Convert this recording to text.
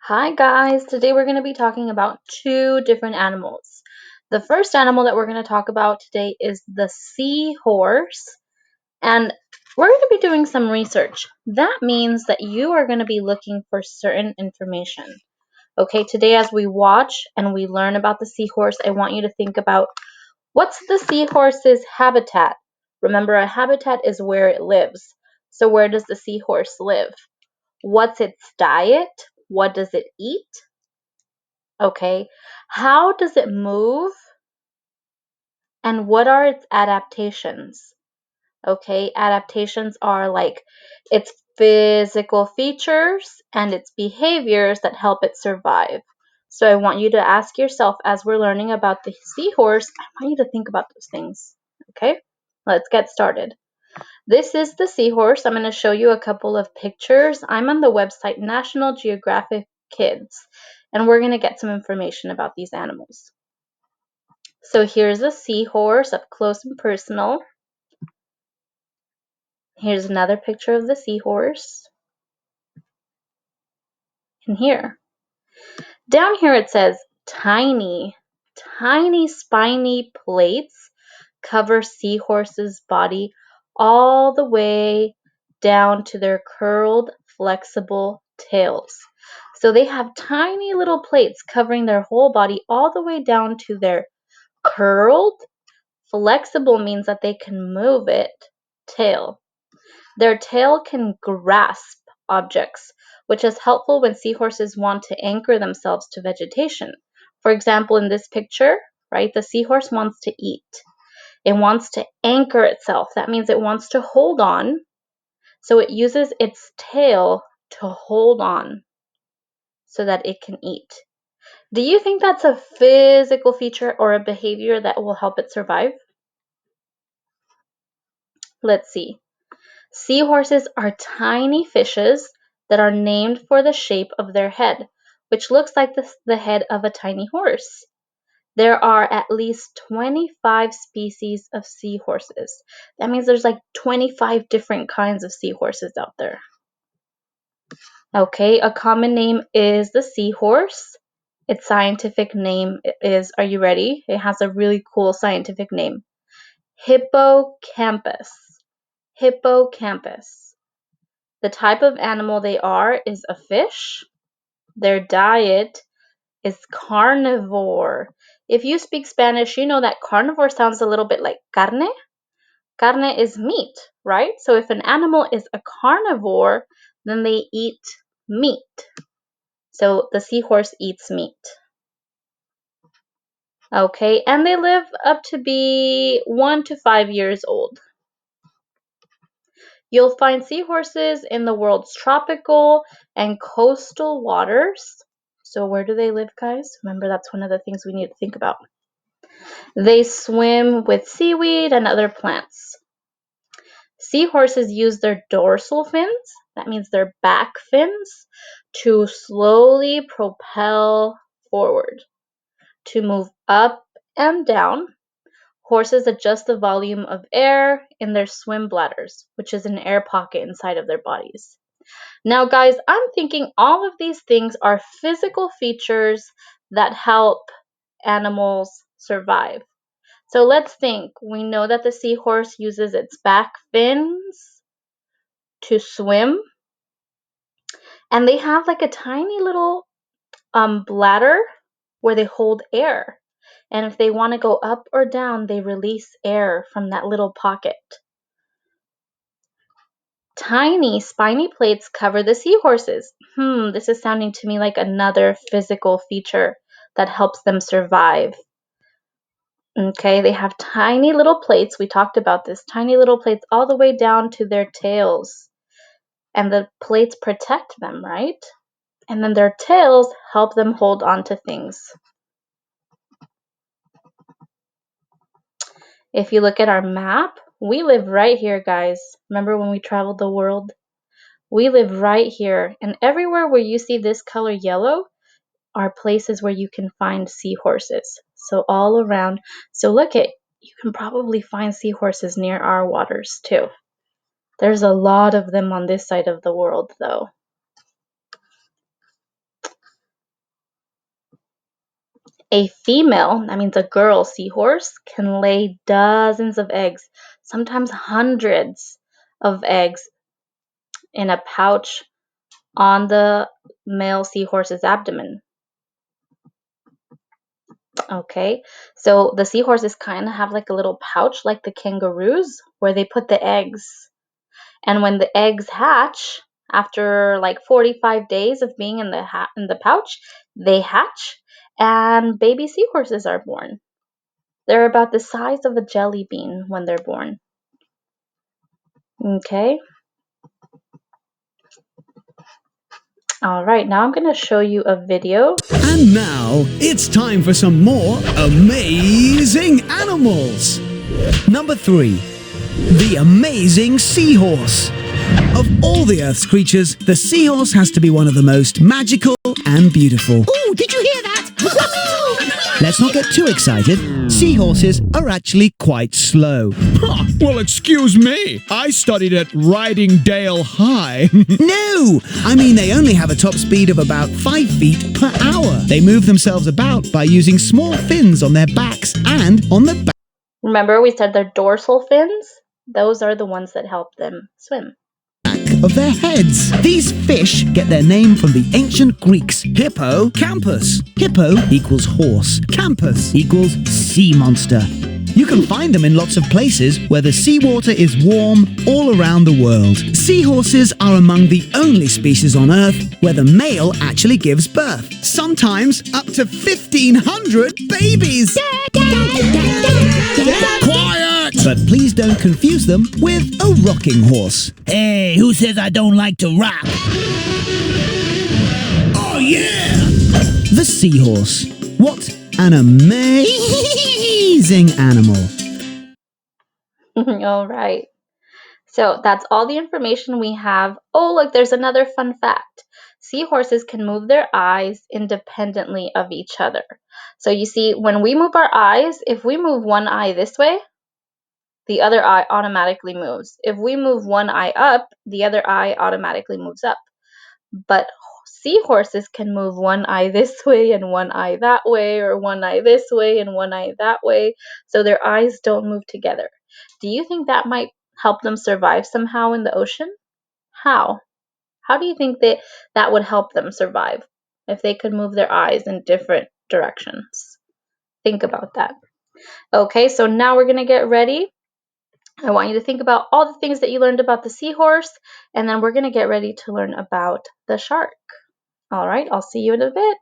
Hi guys, today we're going to be talking about two different animals. The first animal that we're going to talk about today is the seahorse, and we're going to be doing some research. That means that you are going to be looking for certain information. Okay, today as we watch and we learn about the seahorse, I want you to think about what's the seahorse's habitat? Remember, a habitat is where it lives. So where does the seahorse live? What's its diet? What does it eat? Okay, how does it move and what are its adaptations? Okay, adaptations are like its physical features and its behaviors that help it survive. So I want you to ask yourself as we're learning about the seahorse, I want you to think about those things. Okay, let's get started. This is the seahorse. I'm going to show you a couple of pictures. I'm on the website National Geographic Kids, and we're going to get some information about these animals. So here's a seahorse up close and personal. Here's another picture of the seahorse. And here. Down here it says tiny spiny plates cover seahorses' body all the way down to their curled, flexible tails. So they have tiny little plates covering their whole body all the way down to their curled. Flexible means that they can move it. Tail. Their tail can grasp objects, which is helpful when seahorses want to anchor themselves to vegetation. For example, in this picture, right, the seahorse wants to eat. It wants to anchor itself. That means it wants to hold on. So it uses its tail to hold on so that it can eat. Do you think that's a physical feature or a behavior that will help it survive? Let's see. Seahorses are tiny fishes that are named for the shape of their head, which looks like the head of a tiny horse. There are at least 25 species of seahorses. That means there's like 25 different kinds of seahorses out there. Okay, a common name is the seahorse. Its scientific name is, are you ready? It has a really cool scientific name. Hippocampus. Hippocampus. The type of animal they are is a fish. Their diet is carnivore. If you speak Spanish, you know that carnivore sounds a little bit like carne. Carne is meat, right? So if an animal is a carnivore, then they eat meat. So the seahorse eats meat. Okay, and they live up to be 1 to 5 years old. You'll find seahorses in the world's tropical and coastal waters. So where do they live, guys? Remember, that's one of the things we need to think about. They swim with seaweed and other plants. Seahorses use their dorsal fins, that means their back fins, to slowly propel forward. To move up and down, horses adjust the volume of air in their swim bladders, which is an air pocket inside of their bodies. Now, guys, I'm thinking all of these things are physical features that help animals survive. So let's think. We know that the seahorse uses its back fins to swim, and they have like a tiny little bladder where they hold air. And if they want to go up or down, they release air from that little pocket. Tiny spiny plates cover the seahorses. This is sounding to me like another physical feature that helps them survive. Okay, they have tiny little plates. We talked about this. Tiny little plates all the way down to their tails. And the plates protect them, right? And then their tails help them hold on to things. If you look at our map, we live right here, guys. Remember when we traveled the world? We live right here. And everywhere where you see this color yellow are places where you can find seahorses. So all around. So look at, you can probably find seahorses near our waters too. There's a lot of them on this side of the world though. A female, that means a girl seahorse, can lay dozens of eggs, sometimes hundreds of eggs in a pouch on the male seahorse's abdomen. Okay, so the seahorses kind of have like a little pouch like the kangaroos where they put the eggs. And when the eggs hatch, after like 45 days of being in the pouch, they hatch and baby seahorses are born. They're about the size of a jelly bean when they're born. Okay. All right, now I'm going to show you a video. And now it's time for some more amazing animals. Number 3, the amazing seahorse. Of all the Earth's creatures, the seahorse has to be one of the most magical and beautiful. Ooh, did you hear that? Let's not get too excited. Seahorses are actually quite slow. Huh, well, excuse me. I studied at Ridingdale High. No! I mean, they only have a top speed of about 5 feet per hour. They move themselves about by using small fins on their backs and on the back Remember we said their dorsal fins? Those are the ones that help them swim. of their heads. These fish get their name from the ancient Greeks. Hippocampus. Hippo equals horse. Campus equals sea monster. You can find them in lots of places where the seawater is warm all around the world. Seahorses are among the only species on Earth where the male actually gives birth. Sometimes up to 1,500 babies. Quiet! But please don't confuse them with a rocking horse. Hey, who says I don't like to rock? Oh, yeah! The seahorse. What an amazing animal. All right. So that's all the information we have. Oh, look, there's another fun fact. Seahorses can move their eyes independently of each other. So you see, when we move our eyes, if we move one eye this way, the other eye automatically moves. If we move one eye up, the other eye automatically moves up. But seahorses can move one eye this way and one eye that way, or one eye this way and one eye that way, so their eyes don't move together. Do you think that might help them survive somehow in the ocean? How? How do you think that would help them survive if they could move their eyes in different directions? Think about that. Okay, so now we're going to get ready. I want you to think about all the things that you learned about the seahorse, and then we're going to get ready to learn about the shark. All right, I'll see you in a bit.